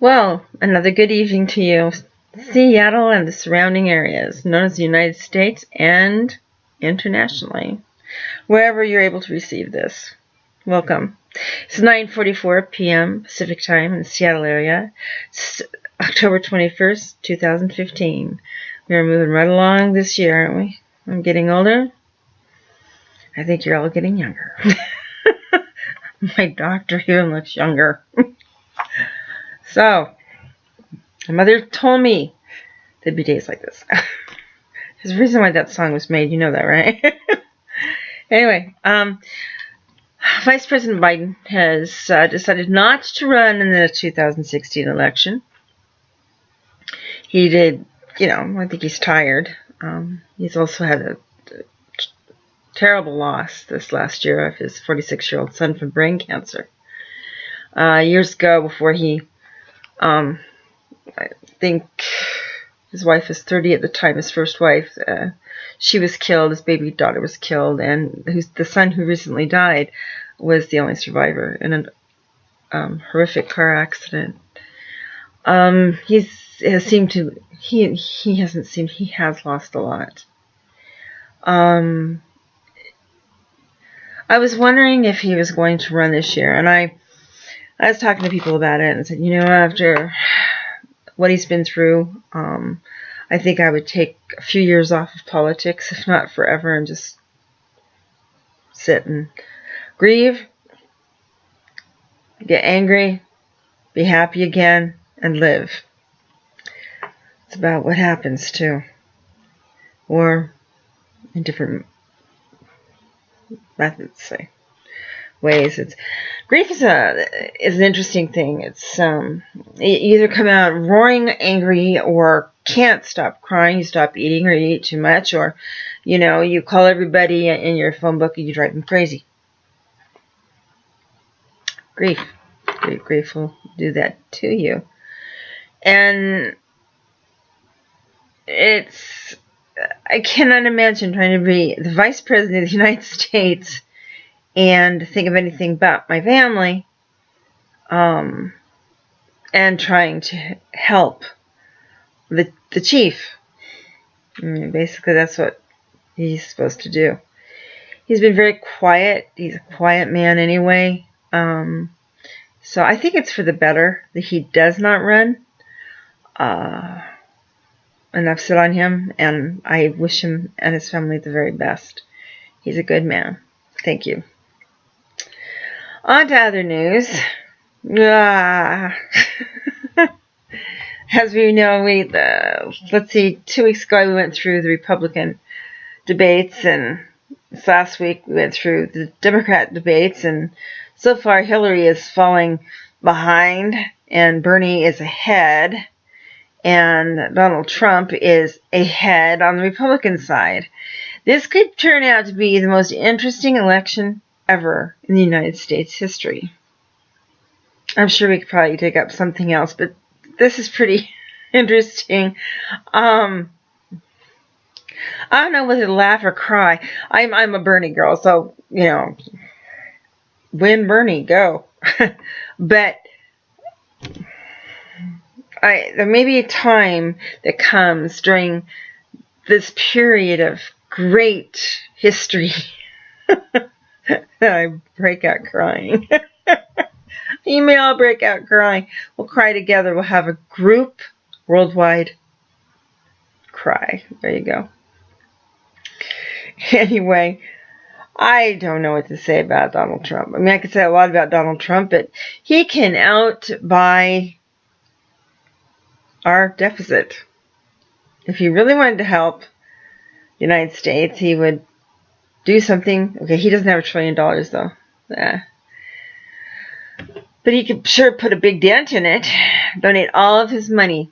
Well, another good evening to you. Seattle and the surrounding areas, known as the United States and internationally, wherever you're able to receive this. Welcome. It's 9:44 p.m. Pacific Time in the Seattle area. It's October 21st, 2015. We're moving right along this year, aren't we? I'm getting older. I think you're all getting younger. My doctor even looks younger. So, my mother told me there'd be days like this. There's a reason why that song was made. You know that, right? Anyway, Vice President Biden has decided not to run in the 2016 election. He did, I think he's tired. He's also had a terrible loss this last year of his 46-year-old son from brain cancer. Years ago, before he, I think his wife was 30 at the time, his first wife, she was killed, his baby daughter was killed, and the son who recently died was the only survivor in a horrific car accident. He has lost a lot. I was wondering if he was going to run this year, and I was talking to people about it and said, after what he's been through, I think I would take a few years off of politics, if not forever, and just sit and grieve, get angry, be happy again, and live. It's about what happens too, or in different methods, ways. Grief is an interesting thing. It's you either come out roaring angry or can't stop crying. You stop eating, or you eat too much, or you call everybody in your phone book and you drive them crazy. Grief will do that to you, and I cannot imagine trying to be the Vice President of the United States and think of anything but my family, and trying to help the chief. I mean, basically, that's what he's supposed to do. He's been very quiet. He's a quiet man anyway. So I think it's for the better that he does not run. Enough said on him, and I wish him and his family the very best. He's a good man. Thank you. On to other news. As we know, 2 weeks ago we went through the Republican debates, and this last week we went through the Democrat debates, and so far Hillary is falling behind, and Bernie is ahead, and Donald Trump is ahead on the Republican side. This could turn out to be the most interesting election ever in the United States history. I'm sure we could probably dig up something else, but this is pretty interesting. I don't know whether to laugh or cry. I'm a Bernie girl, so win Bernie, go. But there may be a time that comes during this period of great history that I break out crying. You may all break out crying. We'll cry together. We'll have a group worldwide cry. There you go. Anyway, I don't know what to say about Donald Trump. I mean, I could say a lot about Donald Trump, but he can outbuy our deficit. If he really wanted to help the United States, he would do something. Okay, he doesn't have $1 trillion, though. But he could sure put a big dent in it, donate all of his money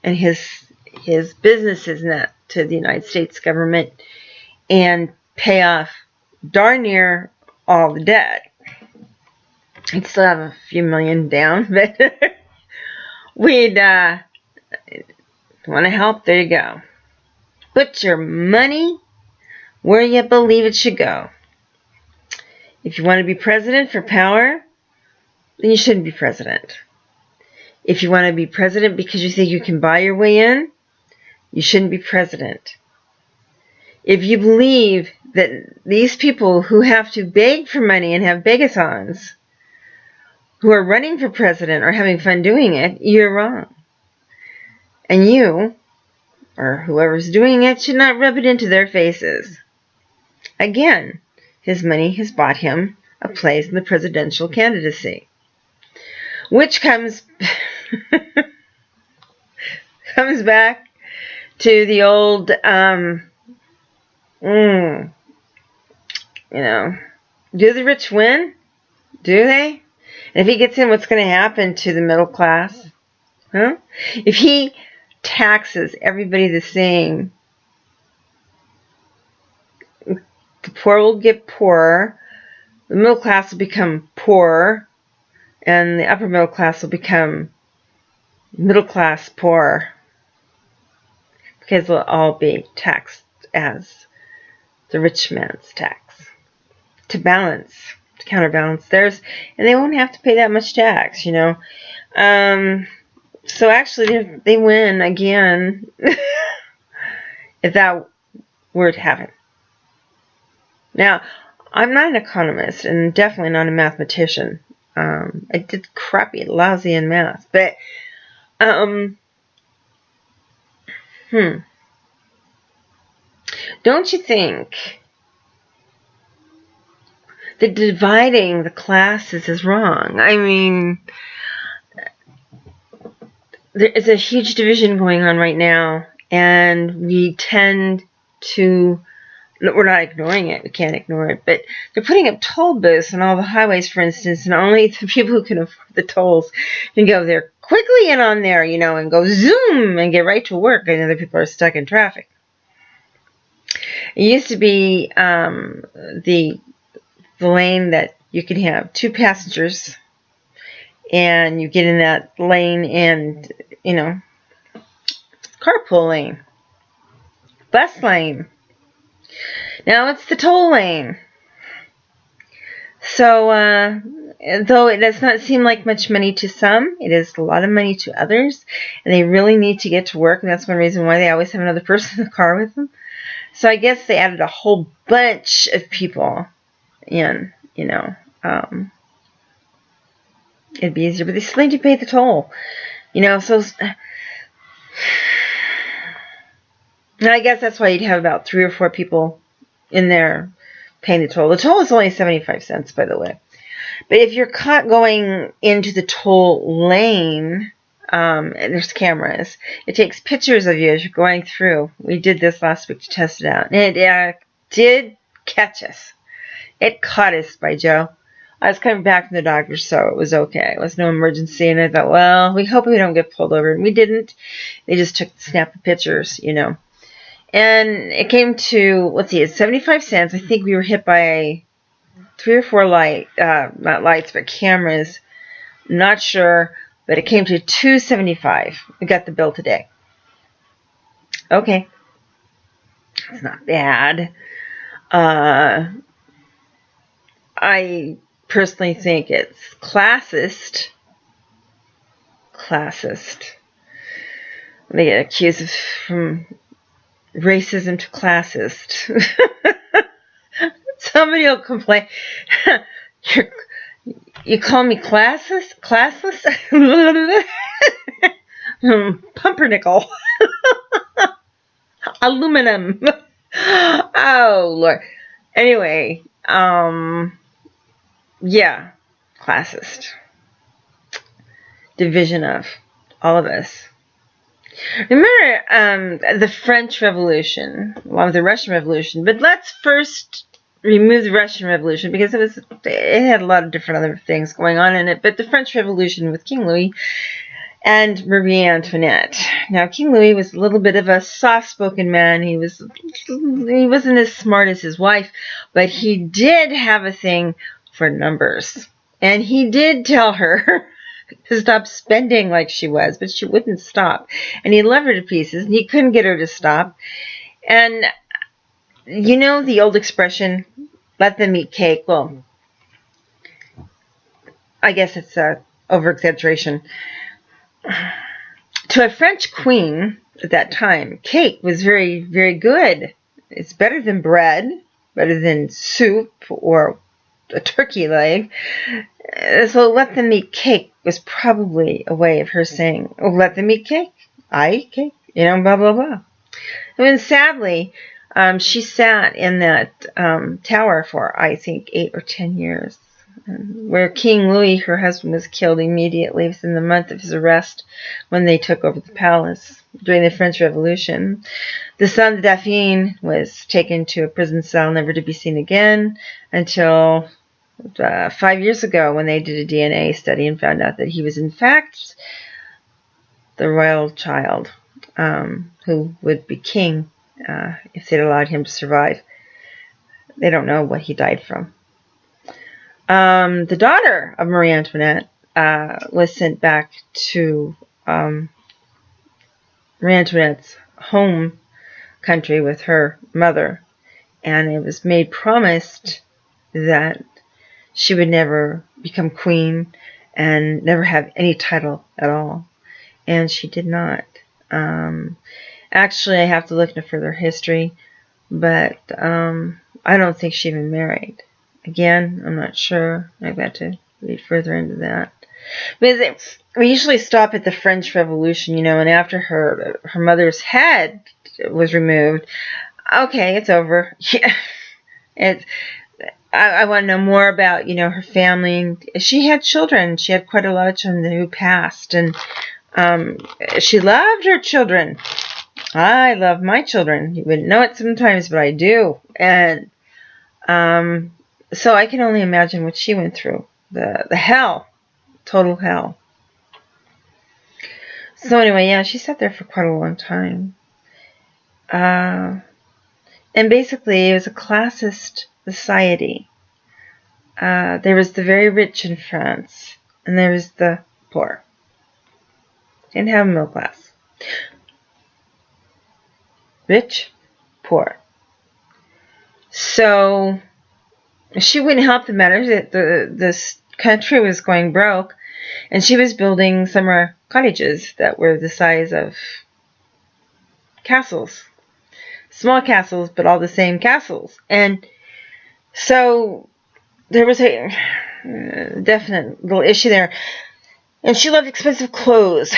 and his businesses to the United States government, and pay off darn near all the debt. He'd still have a few million down, but we'd want to help. There you go. Put your money where you believe it should go. If you want to be president for power, then you shouldn't be president. If you want to be president because you think you can buy your way in, you shouldn't be president. If you believe that these people who have to beg for money and have begathons, who are running for president, are having fun doing it, you're wrong. And you, or whoever's doing it, should not rub it into their faces. Again, his money has bought him a place in the presidential candidacy. Which comes back to the old, do the rich win? Do they? And if he gets in, what's going to happen to the middle class? Huh? If he taxes everybody the same, the poor will get poorer, the middle class will become poorer, and the upper middle class will become middle class poor, because they'll all be taxed as the rich man's tax, to counterbalance theirs, and they won't have to pay that much tax, So actually, they win again, if that were to happen. Now, I'm not an economist, and definitely not a mathematician. I did lousy in math, but don't you think that dividing the classes is wrong? I mean, there is a huge division going on right now, and we tend to, we're not ignoring it, we can't ignore it, but they're putting up toll booths on all the highways, for instance, and only the people who can afford the tolls can go there quickly and on there, and go zoom and get right to work, and other people are stuck in traffic. It used to be the lane that you could have 2 passengers, and you get in that lane and, carpool lane, bus lane. Now it's the toll lane. So, though it does not seem like much money to some, it is a lot of money to others, and they really need to get to work, and that's one reason why they always have another person in the car with them. So I guess they added a whole bunch of people in, it'd be easier, but they still need to pay the toll, so, and I guess that's why you'd have about 3 or 4 people in there paying the toll. The toll is only 75 cents, by the way. But if you're caught going into the toll lane, and there's cameras, it takes pictures of you as you're going through. We did this last week to test it out. And it did catch us. It caught us, by Joe. I was coming back from the doctor, so it was okay. It was no emergency, and I thought, well, we hope we don't get pulled over. And we didn't. They just took snappy pictures, And it came to, let's see, it's 75 cents. I think we were hit by 3 or 4 not lights, but cameras. Not sure, but it came to $2.75. We got the bill today. Okay. It's not bad. I personally think it's classist. They get accused of from racism to classist. Somebody will complain. You call me classist? Classless? Pumpernickel. Aluminum. Oh, Lord. Anyway, yeah, classist. Division of all of us. Remember the French Revolution, along with the Russian Revolution, but let's first remove the Russian Revolution because it had a lot of different other things going on in it, but the French Revolution with King Louis and Marie Antoinette. Now, King Louis was a little bit of a soft-spoken man. He wasn't as smart as his wife, but he did have a thing for numbers, and he did tell her to stop spending like she was, but she wouldn't stop. And he loved her to pieces, and he couldn't get her to stop. And you know the old expression, let them eat cake? Well, I guess it's over-exaggeration. to a French queen at that time, cake was very, very good. It's better than bread, better than soup or a turkey leg. So let them eat cake was probably a way of her saying, oh, let them eat cake. I eat cake. Blah, blah, blah. And sadly, she sat in that tower for, I think, 8 or 10 years, where King Louis, her husband, was killed immediately within the month of his arrest when they took over the palace during the French Revolution. The son, the Dauphin, was taken to a prison cell, never to be seen again, until 5 years ago when they did a DNA study and found out that he was, in fact, the royal child who would be king if they'd allowed him to survive. They don't know what he died from. The daughter of Marie Antoinette was sent back to Marie Antoinette's home country with her mother, and it was made promised that she would never become queen and never have any title at all, and she did not. Actually, I have to look into further history, but I don't think she even married. Again, I'm not sure. I've got to read further into that. But we usually stop at the French Revolution, and after her mother's head was removed, okay, it's over. Yeah, I want to know more about, her family. She had children. She had quite a lot of children who passed, and she loved her children. I love my children. You wouldn't know it sometimes, but I do. And so I can only imagine what she went through. The hell. Total hell. So anyway, yeah, she sat there for quite a long time. And basically, it was a classist society. There was the very rich in France, and there was the poor. Didn't have a middle class. Rich, poor. So she wouldn't help the matter that this country was going broke, and she was building summer cottages that were the size of castles. Small castles, but all the same castles. And so there was a definite little issue there. And she loved expensive clothes.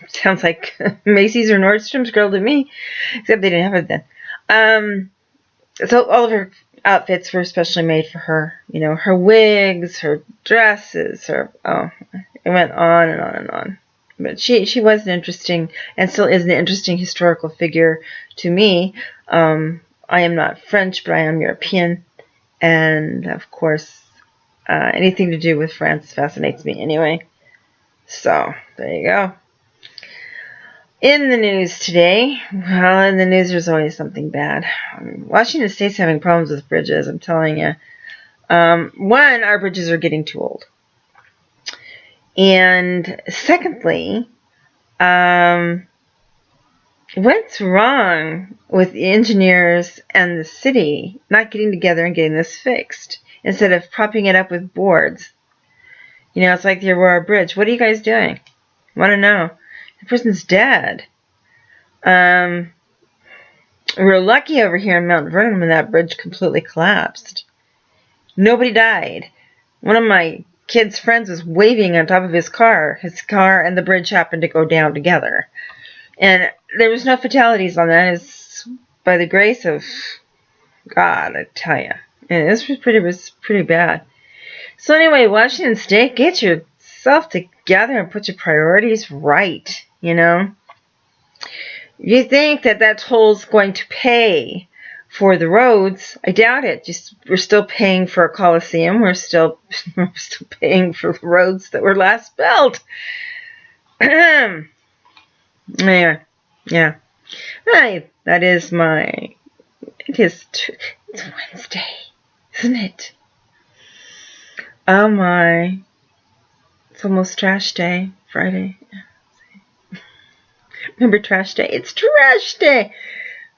Sounds like Macy's or Nordstrom's girl to me, except they didn't have it then. So all of her outfits were especially made for her. Her wigs, her dresses, it went on and on and on. But she was an interesting, and still is an interesting historical figure to me. I am not French, but I am European. And, of course, anything to do with France fascinates me anyway. So, there you go. In the news today, well, in the news there's always something bad. Washington State's having problems with bridges, I'm telling you. One, our bridges are getting too old. And secondly, what's wrong with the engineers and the city not getting together and getting this fixed instead of propping it up with boards? It's like the Aurora Bridge. What are you guys doing? I want to know. The person's dead. We're lucky over here in Mount Vernon when that bridge completely collapsed. Nobody died. One of my kid's friends was waving on top of his car. His car and the bridge happened to go down together. And there was no fatalities on that. It's by the grace of God, I tell you. And this was pretty bad. So anyway, Washington State, get yourself together and put your priorities right, You think that toll's going to pay for the roads? I doubt it. We're still paying for a Coliseum. We're still paying for the roads that were last built. Anyway, yeah. That is it's Wednesday, isn't it? Oh my. It's almost trash day. Friday. Remember trash day? It's trash day.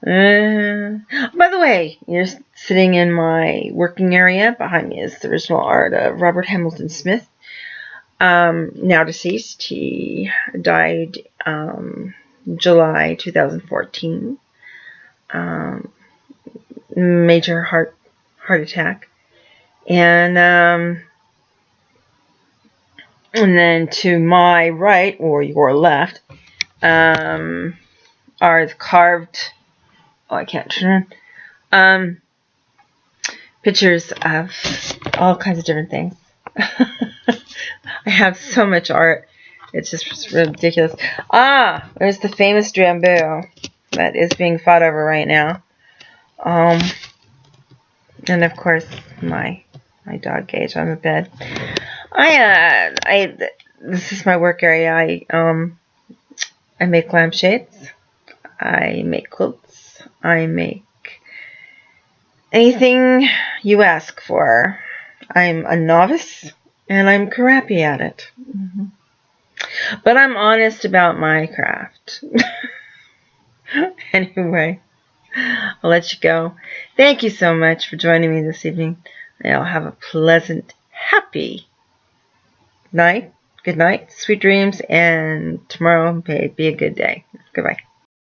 By the way, you're sitting in my working area. Behind me is the original art of Robert Hamilton Smith. now deceased. He died July 2014. Major heart attack. And then to my right, or your left, are the carved, oh, I can't turn, pictures of all kinds of different things. I have so much art. It's just ridiculous. Ah, there's the famous bamboo that is being fought over right now. And of course, my dog cage on the bed. This is my work area. I make lampshades. I make quilts. I make anything you ask for. I'm a novice, and I'm crappy at it. But I'm honest about my craft. Anyway, I'll let you go. Thank you so much for joining me this evening. I'll have a pleasant, happy night. Good night, sweet dreams, and tomorrow may be a good day. Goodbye.